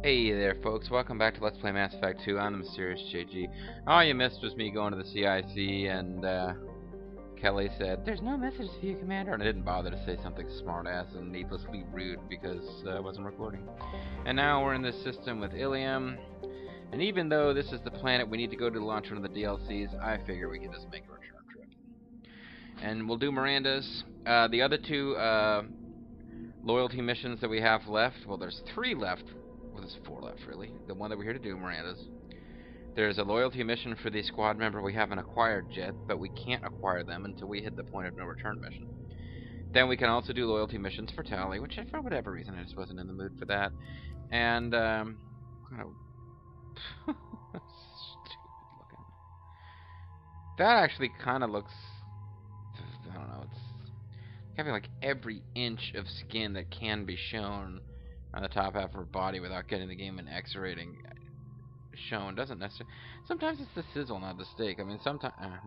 Hey there, folks. Welcome back to Let's Play Mass Effect 2. I'm the Mysterious JG. All you missed was me going to the CIC, and Kelly said, "There's no message for you, Commander," and I didn't bother to say something smart-ass and needlessly rude because I wasn't recording. And now we're in this system with Ilium, and even though this is the planet we need to go to launch one of the DLCs, I figure we can just make a return trip. And we'll do Miranda's. The other two loyalty missions that we have left, well, there's 3 left. Well, there's 4 left, really. The one that we're here to do, Miranda's. There's a loyalty mission for the squad member we haven't acquired yet, but we can't acquire them until we hit the point of no return mission. Then we can also do loyalty missions for Tali, which for whatever reason I just wasn't in the mood for that. And, kind of stupid looking. That actually kind of looks, I don't know, it's having like every inch of skin that can be shown on the top half of her body without getting the game in X rating shown. Doesn't necessarily. Sometimes it's the sizzle, not the steak. I mean, sometimes. Never mind.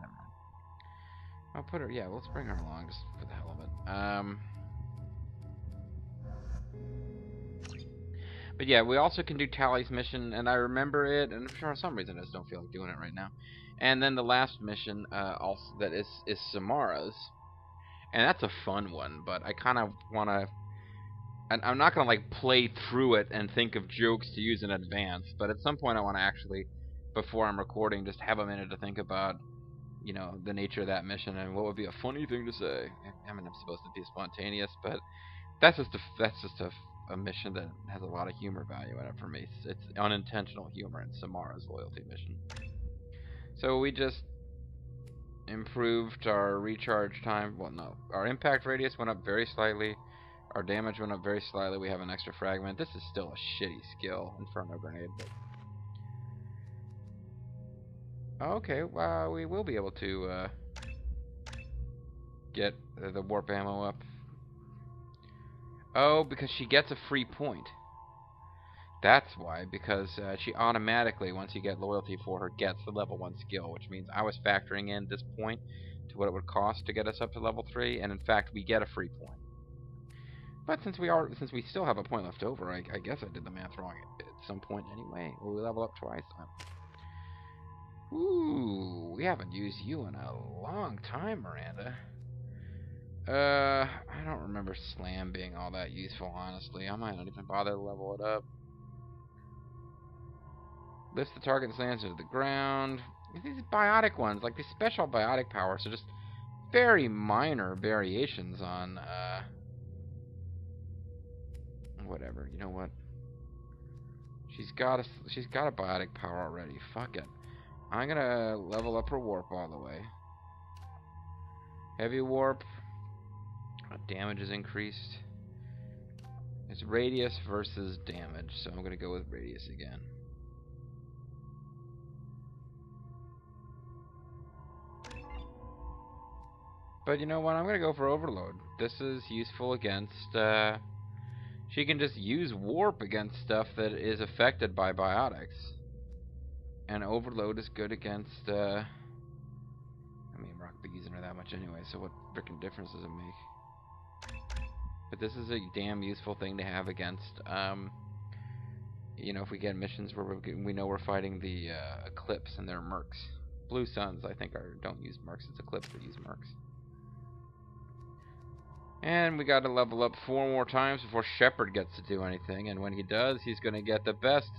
I'll put her. Yeah, let's bring her along just for the hell of it. But yeah, we also can do Tali's mission, and I remember it, and for some reason I just don't feel like doing it right now. And then the last mission, also that is Samara's, and that's a fun one. But I kind of want to. And I'm not going to like play through it and think of jokes to use in advance, but at some point I want to actually, before I'm recording, just have a minute to think about, you know, the nature of that mission and what would be a funny thing to say. I mean, I'm supposed to be spontaneous, but that's just a mission that has a lot of humor value in it for me. It's unintentional humor in Samara's loyalty mission. So we just improved our recharge time. Well, no, our impact radius went up very slightly. Our damage went up very slightly. We have an extra fragment. This is still a shitty skill, Inferno Grenade. But okay, well, we will be able to get the warp ammo up. Oh, because she gets a free point. That's why, because she automatically, once you get loyalty for her, gets the level 1 skill, which means I was factoring in this point to what it would cost to get us up to level 3, and in fact, we get a free point. But since we still have a point left over, I guess I did the math wrong at some point anyway. Well, we level up twice. Ooh, we haven't used you in a long time, Miranda. I don't remember Slam being all that useful, honestly. I might not even bother to level it up. Lifts the target and slams it to the ground. These biotic ones, like these special biotic powers, are just very minor variations on, whatever. You know what? She's got a biotic power already. Fuck it. I'm gonna level up her warp all the way. Heavy warp. Damage is increased. It's radius versus damage, so I'm gonna go with radius again. But you know what? I'm gonna go for overload. This is useful against. She can just use warp against stuff that is affected by biotics. And overload is good against, I mean, we're not going to be using her that much anyway, so what frickin' difference does it make? But this is a damn useful thing to have against, you know, if we get missions where we know we're fighting the Eclipse and they're mercs. Blue Suns, I think, don't use mercs. It's Eclipse that use mercs. And we got to level up 4 more times before Shepard gets to do anything. And when he does, he's going to get the best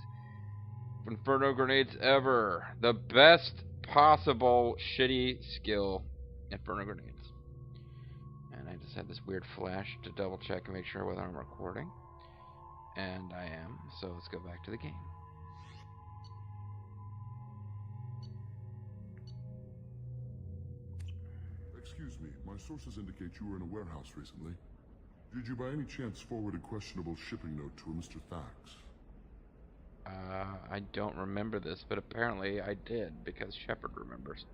Inferno Grenades ever. The best possible shitty skill, Inferno Grenades. And I just had this weird flash to double check and make sure whether I'm recording. And I am. So let's go back to the game. Excuse me, my sources indicate you were in a warehouse recently. Did you by any chance forward a questionable shipping note to a Mr. Thax? I don't remember this, but apparently I did, because Shepard remembers.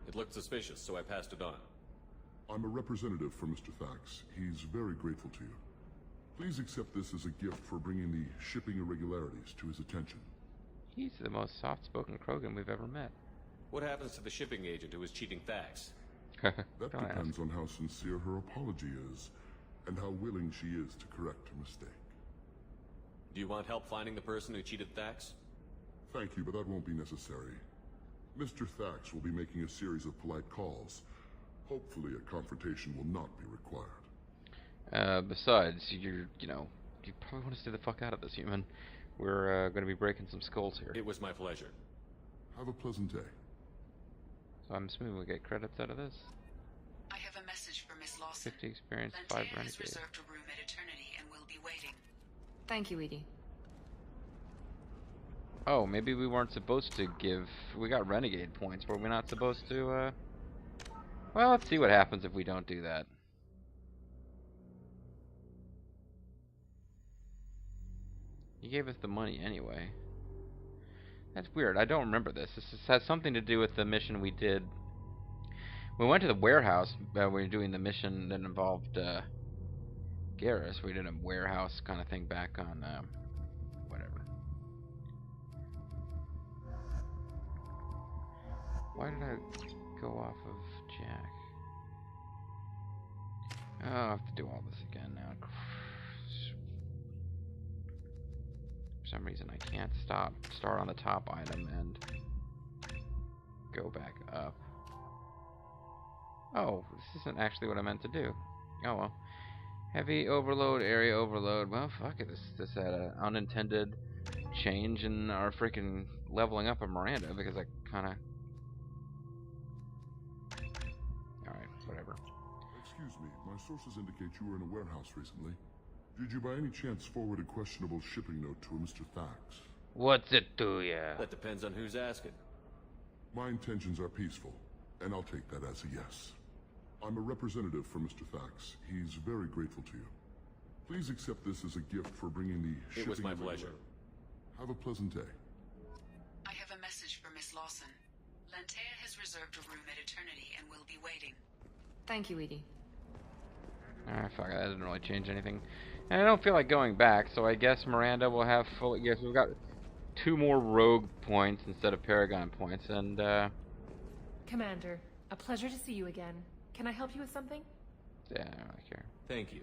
It looked suspicious, so I passed it on. I'm a representative for Mr. Thax. He's very grateful to you. Please accept this as a gift for bringing the shipping irregularities to his attention. He's the most soft-spoken Krogan we've ever met. What happens to the shipping agent who was cheating Thax? That depends on how sincere her apology is, and how willing she is to correct her mistake. Do you want help finding the person who cheated Thax? Thank you, but that won't be necessary. Mr. Thax will be making a series of polite calls. Hopefully a confrontation will not be required. Besides, you probably want to stay the fuck out of this, human. We're going to be breaking some skulls here. It was my pleasure. Have a pleasant day. So I'm assuming we'll get credits out of this. I have a message for Miss Lawson. 50 experience, 5 Lantea has renegade. reserved a room at Eternity and will be waiting. Thank you, Edie. Oh, maybe we weren't supposed to give... We got renegade points. Were we not supposed to, Well, let's see what happens if we don't do that. He gave us the money anyway. That's weird. I don't remember this. This has something to do with the mission we did. We went to the warehouse. We were doing the mission that involved Garrus. We did a warehouse kind of thing back on whatever. Why did I go off of Jack? Oh, I have to do all this again now. For some reason I can't start on the top item and go back up. Oh, this isn't actually what I meant to do. Oh well. Heavy overload, area overload. Well, fuck it. This had an unintended change in our freaking leveling up of Miranda because I kind of... Alright, whatever. Excuse me, my sources indicate you were in a warehouse recently. Did you by any chance forward a questionable shipping note to a Mr. Thax? What's it to ya? That depends on who's asking. My intentions are peaceful, and I'll take that as a yes. I'm a representative for Mr. Thax. He's very grateful to you. Please accept this as a gift for bringing the shipping... It was my pleasure. Have a pleasant day. I have a message for Miss Lawson. Lantea has reserved a room at Eternity and will be waiting. Thank you, Edie. Alright, fuck it. That doesn't really change anything. And I don't feel like going back, so I guess Miranda will have full... Yes, we've got 2 more rogue points instead of Paragon points, and, Commander, a pleasure to see you again. Can I help you with something? yeah, I don't really care. Thank you.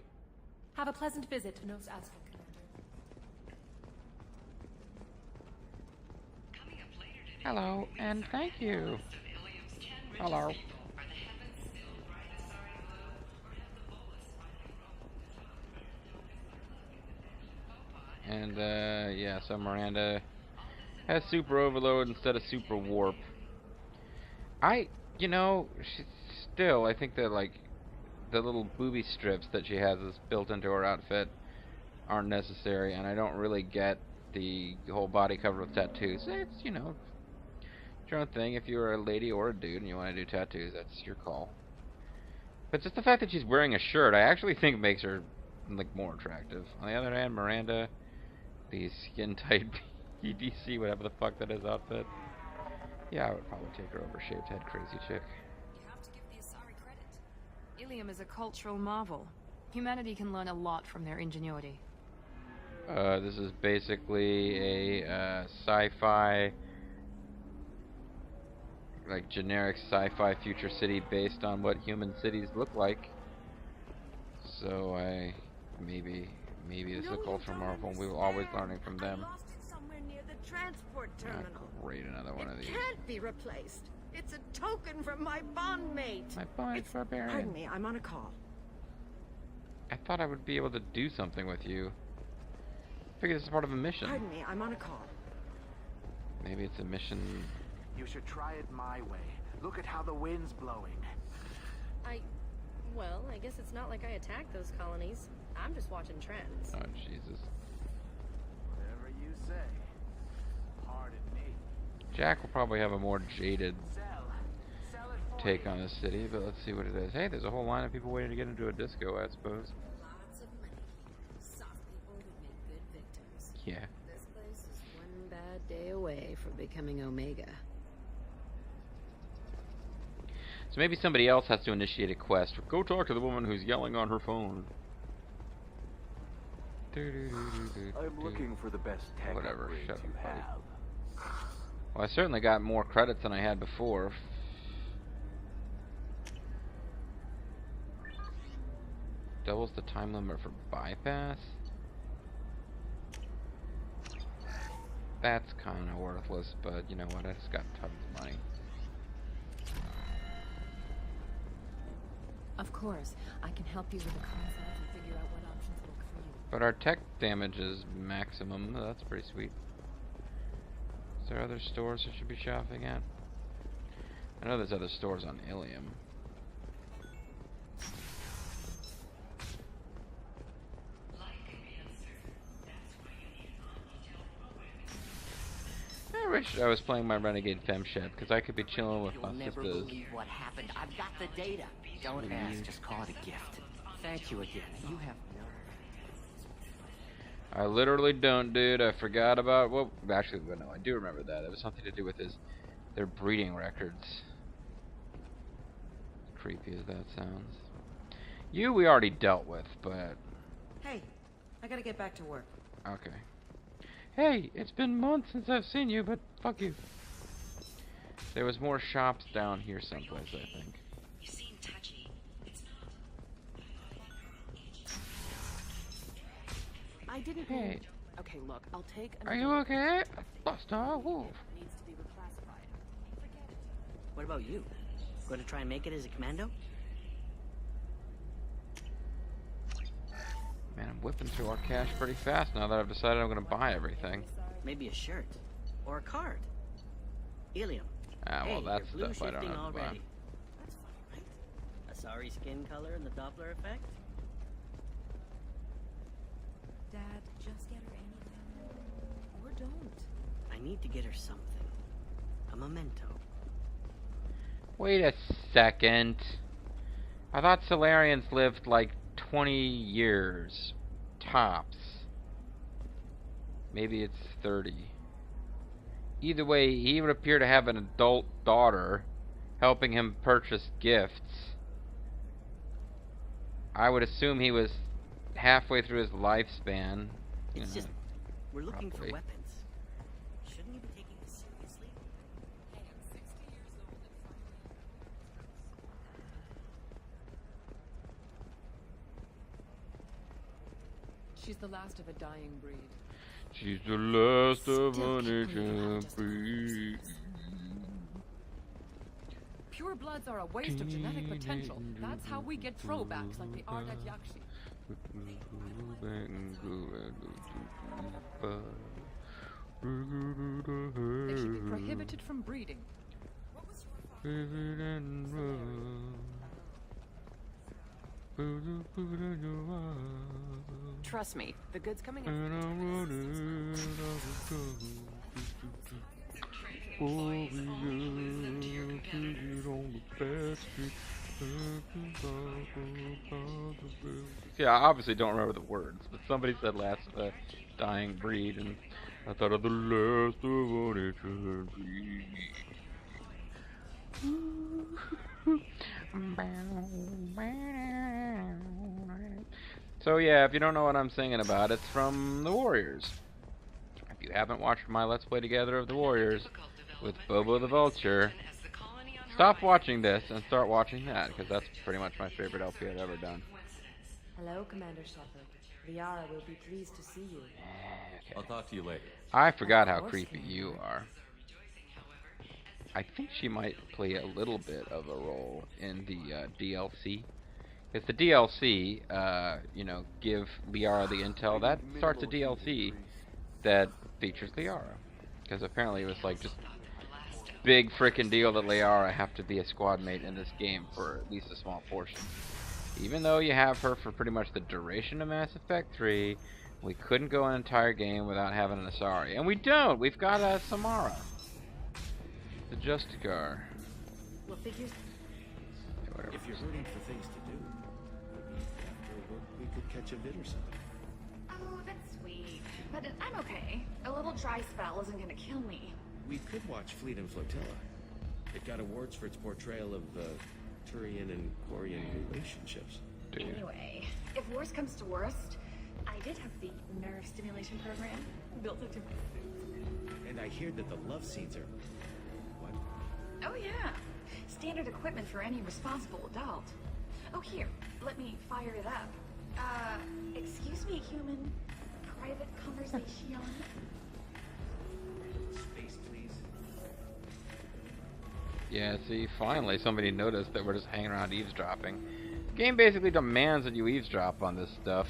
Have a pleasant visit to Nos Askel, Commander. Coming up later today, Hello, and thank you. Hello. And, yeah, so Miranda has super overload instead of super warp. I think that, like, the little booby strips that she has built into her outfit aren't necessary, and I don't really get the whole body covered with tattoos. It's, your own thing. If you're a lady or a dude and you want to do tattoos, that's your call. But just the fact that she's wearing a shirt, I actually think makes her, like, more attractive. On the other hand, Miranda, the skin-tight EDC, whatever the fuck that is outfit, yeah, I would probably take her over shaved head crazy chick. You have to give the Asari credit. Ilium is a cultural marvel. Humanity can learn a lot from their ingenuity. This is basically a sci-fi, like generic sci-fi future city based on what human cities look like. So maybe this is a cultural marvel. We were always learning from them. I lost it somewhere near the transport terminal. Great, another one of these. It can't be replaced. It's a token from my bondmate. My bond barbarian. Pardon me, I'm on a call. I thought I would be able to do something with you. I figured this is part of a mission. Pardon me, I'm on a call. Maybe it's a mission. You should try it my way. Look at how the wind's blowing. Well, I guess it's not like I attacked those colonies. I'm just watching trends. Oh, Jesus. Whatever you say. Pardon me. Jack will probably have a more jaded Sell it for take me. on the city, but let's see what it is. Hey, there's a whole line of people waiting to get into a disco, I suppose. Lots of money. Soft people who make good victims. Yeah. This place is one bad day away from becoming Omega. So maybe somebody else has to initiate a quest. Go talk to the woman who's yelling on her phone. I'm looking for the best tech Whatever, upgrades shut you up, buddy. have. Well, I certainly got more credits than I had before. Doubles the time limit for bypass? That's kind of worthless, but you know what? I just got tons of money. Of course, I can help you with the concepts and figure out what options work for you. But our tech damage is maximum. That's pretty sweet. Is there other stores I should be shopping at? I know there's other stores on Ilium. I wish I was playing my Renegade Femshep, because I could be chilling with my You'll never sisters. believe what happened. I've got the data. Don't ask, just call it a gift. Thank you again. You have nerve. I literally don't, dude. I forgot about... Well, actually, no, I do remember that. It was something to do with their breeding records. Creepy as that sounds. You we already dealt with, but... Hey, I gotta get back to work. Okay. Hey, it's been months since I've seen you, but fuck you. There was more shops down here someplace, I think. You seem touchy. It's not. I didn't. Hey. Okay, look, I'll take. Are you okay? Buster Wolf. Needs to be reclassified. Forget it. What about you? Going to try and make it as a commando? Man, I'm whipping through our cash pretty fast now that I've decided I'm going to buy everything. Maybe a shirt. Or a card. Ilium. Ah, well, Hey, that's you're blue stuff I don't shifting have to buy. already. That's fine, right? A sorry skin color and the Doppler effect? Dad, just get her anything. Or don't. I need to get her something. A memento. Wait a second. I thought Solarians lived like 20 years. Tops. Maybe it's 30. Either way, he would appear to have an adult daughter helping him purchase gifts. I would assume he was halfway through his lifespan. It's just, we're looking probably. for weapons. Shouldn't you be taking this seriously? Hey, I'm 60 years old and finally. She's the last of a dying breed. She's the last of Still an can't believe how ancient just breed. Pure bloods are a waste of genetic potential. That's how we get throwbacks like the Ardat Yakshi. They should be prohibited from breeding. Trust me, the goods coming in. Yeah, I obviously don't remember the words, but somebody said last of a dying breed, and I thought of the last of an ancient breed. So yeah, if you don't know what I'm singing about, it's from The Warriors. If you haven't watched my Let's Play together of The Warriors with Bobo the Vulture, stop watching this and start watching that, because that's pretty much my favorite LP I've ever done. Hello, Commander Shepard. Liara will be pleased to see you. I'll talk to you later. I forgot how creepy you are. I think she might play a little bit of a role in the DLC. Because the DLC, you know, give Liara the intel. That starts a DLC that features Liara. Because apparently it was like just big frickin' deal that Liara have to be a squad mate in this game for at least a small portion. Even though you have her for pretty much the duration of Mass Effect 3, we couldn't go an entire game without having an Asari. And we don't! We've got a Samara. The Justicar. What figures? Whatever. If you're hurting for things to do, maybe after work we could catch a vid or something. Oh, that's sweet. But I'm okay. A little dry spell isn't gonna kill me. We could watch Fleet and Flotilla. It got awards for its portrayal of Turian and Quarian relationships. Anyway, if worst comes to worst, I did have the nerve stimulation program built into my suit. And I hear that the love scenes are... what? Oh yeah. Standard equipment for any responsible adult. Oh here, let me fire it up. Excuse me, human. Private conversation. Yeah, see, finally somebody noticed that we're just hanging around eavesdropping. The game basically demands that you eavesdrop on this stuff.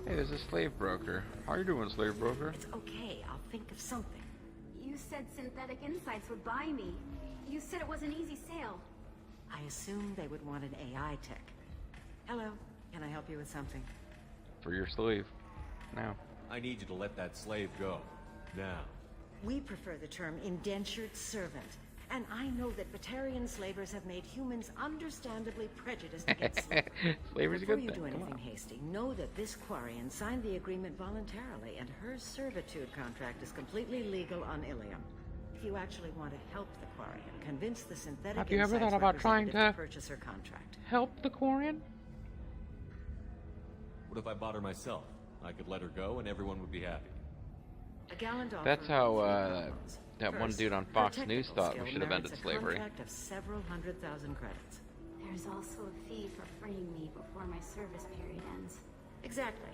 Hey, there's a slave broker. How you doing, slave broker? It's okay, I'll think of something. You said Synthetic Insights would buy me. You said it was an easy sale. I assumed they would want an AI tech. Hello, can I help you with something? For your slave. Now. I need you to let that slave go. Now. We prefer the term indentured servant. And I know that Batarian slavers have made humans understandably prejudiced against slavery. Slavery's a Before good you thing. do anything hasty, know that this Quarian signed the agreement voluntarily, and her servitude contract is completely legal on Ilium. If you actually want to help the Quarian, convince the Synthetic Have you ever Insights thought about trying representative to purchase her contract. help the Quarian? What if I bought her myself? I could let her go and everyone would be happy. A gallant offer That's how of that one First, dude on her Fox technical News thought we skill should have ended merits a slavery. contract of several 100,000 credits. There's also a fee for freeing me before my service period ends. Exactly.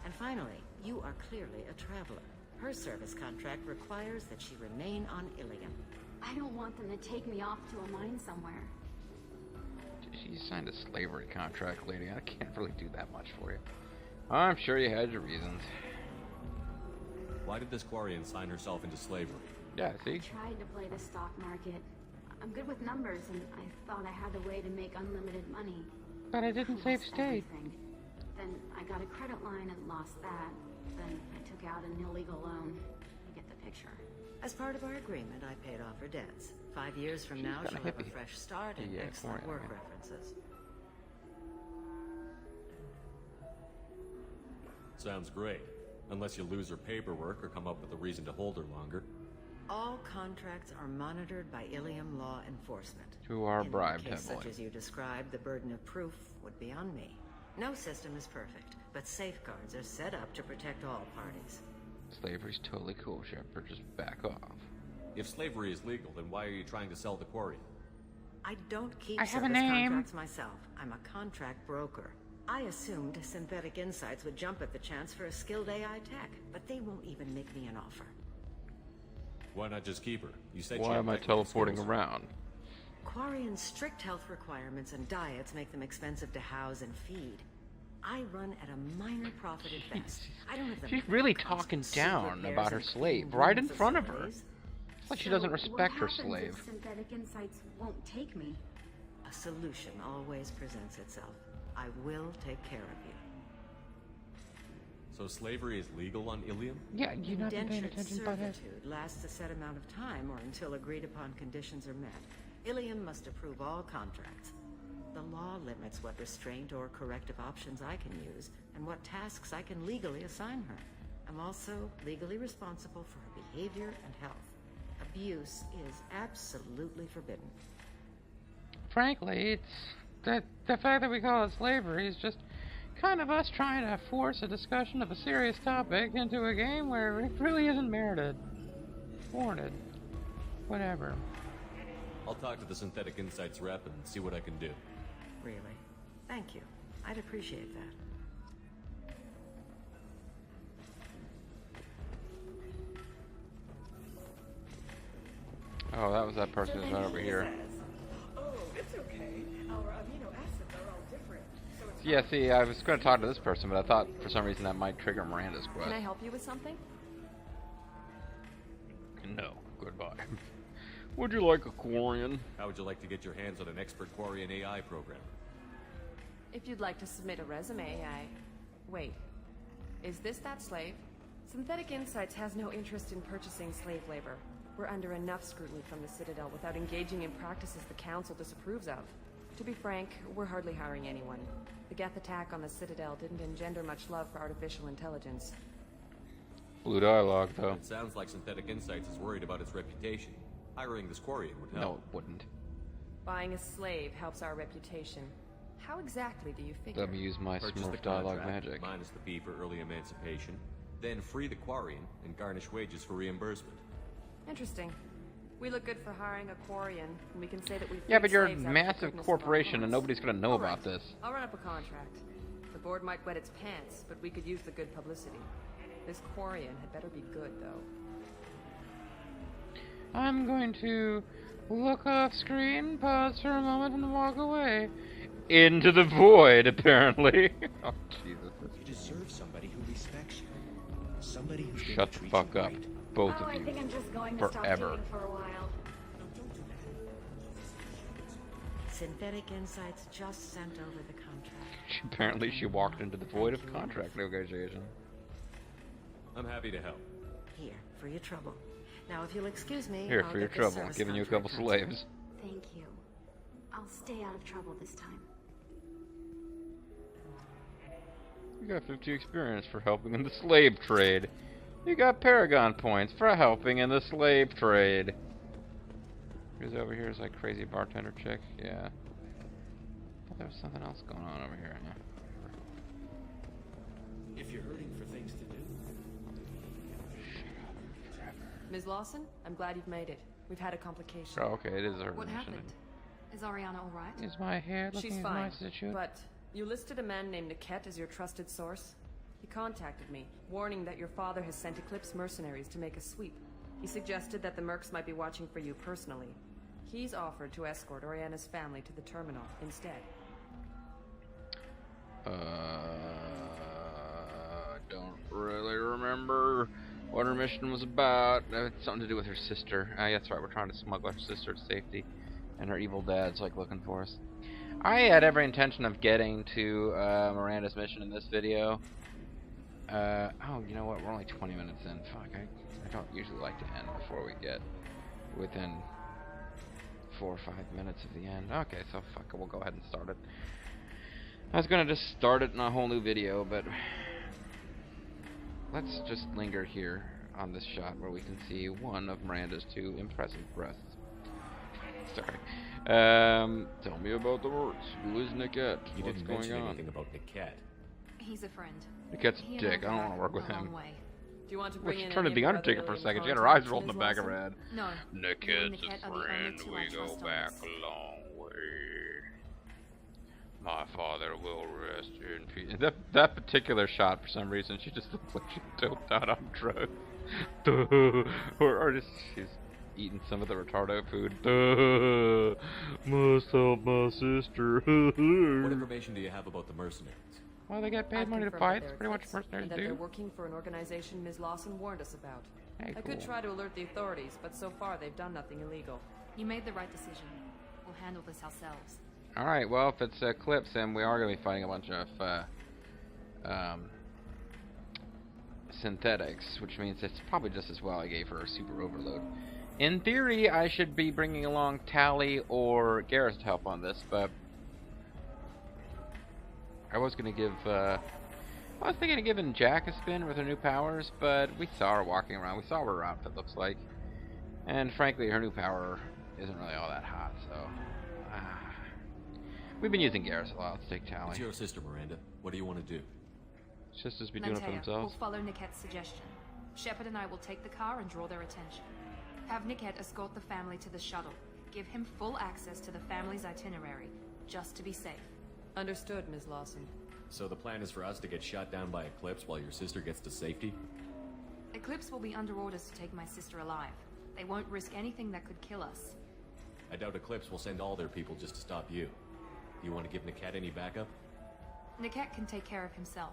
And finally, you are clearly a traveler. Her service contract requires that she remain on Ilium. I don't want them to take me off to a mine somewhere. She signed a slavery contract, lady. I can't really do that much for you. I'm sure you had your reasons. Why did this Quarian sign herself into slavery? Yeah, I see? tried to play the stock market. I'm good with numbers, and I thought I had a way to make unlimited money. But I didn't save Lost state. everything. Then I got a credit line and lost that. Then I took out an illegal loan. You get the picture. As part of our agreement, I paid off her debts. 5 years from She's now, kinda she'll have a hippie. fresh start and Yeah, excellent Quarian, work right. references. Sounds great. Unless you lose her paperwork or come up with a reason to hold her longer. All contracts are monitored by Ilium law enforcement. Who are In bribed a case heavily. such as you described, the burden of proof would be on me. No system is perfect, but safeguards are set up to protect all parties. Slavery's totally cool, Shepard. Just back off. If slavery is legal, then why are you trying to sell the Quarian? I don't keep I have a service name. contracts myself. I'm a contract broker. I assumed Synthetic Insights would jump at the chance for a skilled AI tech, but they won't even make me an offer. Why not just keep her? You said she Why had am I technical teleporting skills. around? Quarian's strict health requirements and diets make them expensive to house and feed. I run at a minor profit at best. I don't have the She's really constant talking soup down repairs about her and slave clean right room in front of her. facilities. It's like she doesn't respect her what happens slave. if Synthetic Insights won't take me? A solution always presents itself. I will take care of you. So slavery is legal on Ilium? Yeah, you're not paying Indentured attention, butthead. servitude lasts a set amount of time or until agreed upon conditions are met. Ilium must approve all contracts. The law limits what restraint or corrective options I can use and what tasks I can legally assign her. I'm also legally responsible for her behavior and health. Abuse is absolutely forbidden. Frankly, it's the fact that we call it slavery is just kind of us trying to force a discussion of a serious topic into a game where it really isn't merited. Warranted. Whatever. I'll talk to the Synthetic Insights rep and see what I can do. Really? Thank you. I'd appreciate that. Oh, that was that person who's right over here. Oh, it's okay. Our amino acids are all different. So it's Yeah, see, I was going to talk to this person, but I thought for some reason that might trigger Miranda's quest. Can I help you with something? No, goodbye. Would you like a Quarian? How would you like to get your hands on an expert Quarian AI program? If you'd like to submit a resume, Wait. Is this that slave? Synthetic Insights has no interest in purchasing slave labor. We're under enough scrutiny from the Citadel without engaging in practices the Council disapproves of. To be frank, we're hardly hiring anyone. The Geth attack on the Citadel didn't engender much love for artificial intelligence. Blue dialogue, though. It sounds like Synthetic Insights is worried about its reputation. Hiring this Quarian would help. No, it wouldn't. Buying a slave helps our reputation. How exactly do you figure? Let me use my Purchase the Smurf dialogue contract, magic. minus the fee for early emancipation, then free the Quarian and garnish wages for reimbursement. Interesting. We look good for hiring a Quarian, and we can say that we. Yeah, but you're a massive corporation and nobody's going to know about this. I'll run up a contract. The board might wet its pants, but we could use the good publicity. This Quarian had better be good, though. I'm going to Look off screen, pause for a moment, and walk away. Into the void, apparently. Oh, Jesus. You deserve somebody who respects you. Somebody who's Shut the fuck up, both of I you. think I'm just going to stop Forever. dating for a while. Synthetic Insights just sent over the contract. Apparently she walked into the void of contract negotiation. I'm happy to help. Here, for your trouble. Now, if you'll excuse me, Here, I'll for your get the trouble. service Giving you a couple contract slaves. Thank you. I'll stay out of trouble this time. You got 50 experience for helping in the slave trade. You got Paragon points for helping in the slave trade. Who's over here? Is that crazy bartender chick? Yeah. I thought there was something else going on over here. Yeah. If you're hurting for things to do. Ms. Lawson, I'm glad you've made it. We've had a complication. Oh, okay, it is her. What happened? Is Ariana all right? Is my hair looking She's as fine, nice as it should? but you listed a man named Niket as your trusted source. He contacted me, warning that your father has sent Eclipse mercenaries to make a sweep. He suggested that the mercs might be watching for you personally. He's offered to escort Oriana's family to the terminal instead. Don't really remember what her mission was about. It's something to do with her sister. That's right, we're trying to smuggle her sister to safety, and her evil dad's like looking for us. I had every intention of getting to Miranda's mission in this video. Oh, you know what? We're only 20 minutes in. Fuck, I don't usually like to end before we get within 4 or 5 minutes of the end. Okay, so fuck it, we'll go ahead and start it. I was gonna just start it in a whole new video, but let's just linger here on this shot where we can see one of Miranda's 2 impressive breasts. Sorry. Tell me about the works. Who is Niket? You What's didn't going mention on? anything about Niket. He's a friend. Niket's He a and dick. I don't have want to work with come a him. long way. Do you want to Well, bring she in turned any into the of your Undertaker other for a alien second. She had her eyes contacts, rolled in the Ms. back of her Lawson? head. No. Niket's You and a Niket are the only friend. 2 I We go trust on back this. a long way. My father will rest in peace. That particular shot, for some reason, she just looks like she's doped out on drugs. or just she's eating some of the retardo food. Must help my sister. What information do you have about the mercenaries? Well, they get paid I've money to confirmed fight. that That's they're pretty much Eclipse, mercenaries and that they're do. working for an organization Ms. Lawson warned us about. Hey, I cool. could try to alert the authorities, but so far they've done nothing illegal. You made the right decision. We'll handle this ourselves. Alright, well, if it's Eclipse, then we are going to be fighting a bunch of synthetics, which means it's probably just as well I gave her a super overload. In theory, I should be bringing along Tali or Garrus to help on this, but I was going to give, I was thinking of giving Jack a spin with her new powers, but we saw her walking around. We saw what her outfit looks like. And frankly, her new power isn't really all that hot, so we've been using Garrus a lot. Let's take Tali. It's your sister, Miranda. What do you want to do? Sisters be doing it for Lantea, themselves. we'll follow Niket's suggestion. Shepard and I will take the car and draw their attention. Have Niket escort the family to the shuttle. Give him full access to the family's itinerary, just to be safe. Understood, Ms. Lawson. So the plan is for us to get shot down by Eclipse while your sister gets to safety? Eclipse will be under orders to take my sister alive. They won't risk anything that could kill us. I doubt Eclipse will send all their people just to stop you. You want to give Niket any backup? Niket can take care of himself.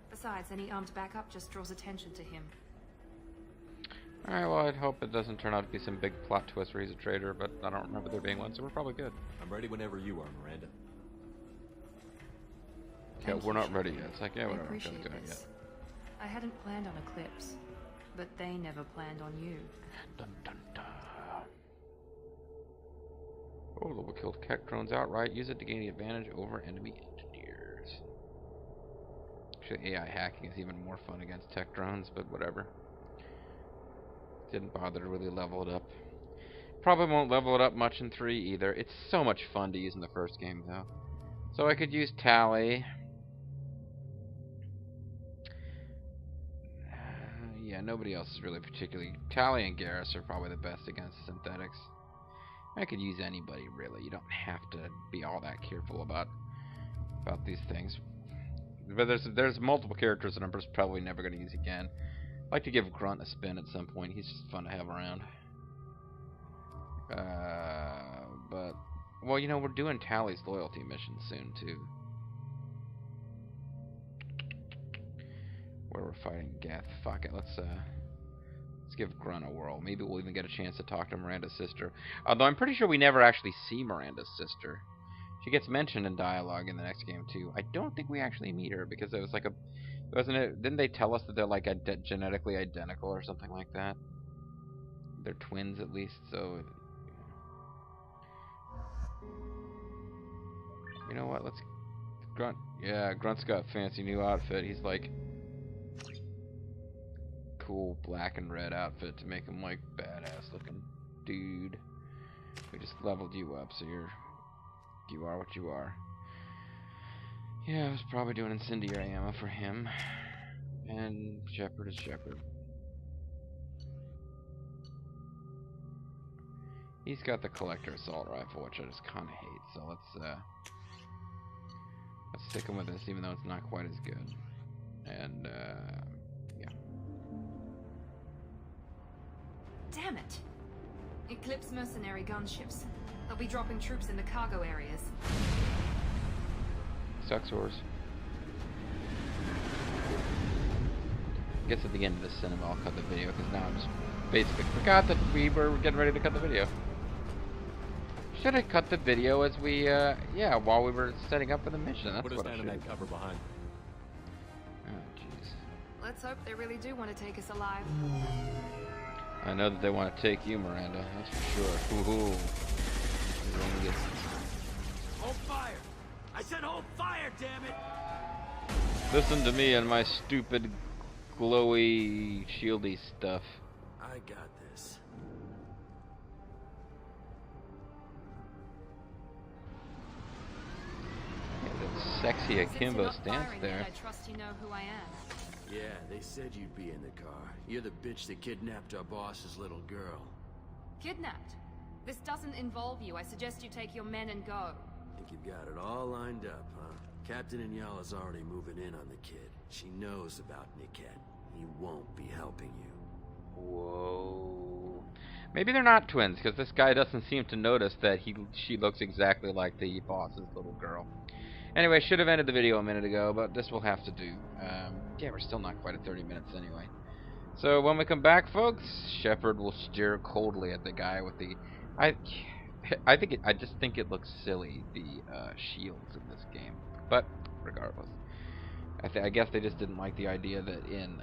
Besides, any armed backup just draws attention to him. Alright, well, I'd hope it doesn't turn out to be some big plot twist where he's a traitor, but I don't remember there being one, so we're probably good. I'm ready whenever you are, Miranda. Yeah, we're not ready yet. It's like, yeah, I whatever. appreciate Don't do it yet. this. I hadn't planned on Eclipse, but they never planned on you. Dun, dun, dun. Oh, we'll kill tech drones outright. Use it to gain the advantage over enemy engineers. Actually, AI hacking is even more fun against tech drones, but whatever. Didn't bother to really level it up. Probably won't level it up much in 3 either. It's so much fun to use in the first game, though. So I could use Tali. Yeah, nobody else is really particularly... Tali and Garrus are probably the best against synthetics. I could use anybody, really. You don't have to be all that careful about these things. But there's multiple characters that I'm just probably never going to use again. I'd like to give Grunt a spin at some point. He's just fun to have around. But well, you know, we're doing Tali's loyalty mission soon too, where we're fighting Geth. Fuck it, let's give Grunt a whirl. Maybe we'll even get a chance to talk to Miranda's sister. Although I'm pretty sure we never actually see Miranda's sister. She gets mentioned in dialogue in the next game too. I don't think we actually meet her because it was like didn't they tell us that they're like genetically identical or something like that? They're twins at least, so you know what? Let's Grunt. Yeah, Grunt's got a fancy new outfit. He's like cool black and red outfit to make him like badass looking dude. We just leveled you up, so you are what you are. Yeah, I was probably doing incendiary ammo for him. And Shepard is Shepard. He's got the collector assault rifle, which I just kind of hate. So let's stick him with this, even though it's not quite as good. And yeah. Damn it! Eclipse mercenary gunships. They'll be dropping troops in the cargo areas. Sucks horse. I guess at the end of this cinema I'll cut the video because now I just basically forgot that we were getting ready to cut the video. Should have cut the video as we yeah, while we were setting up for the mission. That's what I should. That cover behind. Oh jeez. Let's hope they really do want to take us alive. I know that they want to take you, Miranda. That's for sure. Ooh. Hold fire! I said hold fire, damn it! Listen to me and my stupid, glowy, shieldy stuff. I got this. Yeah, that sexy akimbo stance there. I trust you know who I am. Yeah, they said you'd be in the car. You're the bitch that kidnapped our boss's little girl. Kidnapped? This doesn't involve you. I suggest you take your men and go. Think you've got it all lined up, huh? Captain Inyala's already moving in on the kid. She knows about Niket. He won't be helping you. Whoa. Maybe they're not twins, because this guy doesn't seem to notice that she looks exactly like the boss's little girl. Anyway, should have ended the video a minute ago, but this will have to do. Yeah, we're still not quite at 30 minutes anyway. So when we come back, folks, Shepard will stare coldly at the guy with the... I just think it looks silly, the shields in this game. But regardless, I guess they just didn't like the idea that in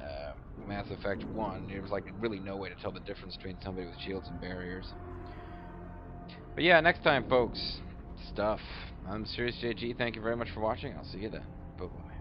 Mass Effect 1 there was like really no way to tell the difference between somebody with shields and barriers. But yeah, next time, folks, stuff. I'm Serious JG. Thank you very much for watching. I'll see you then. Bye bye.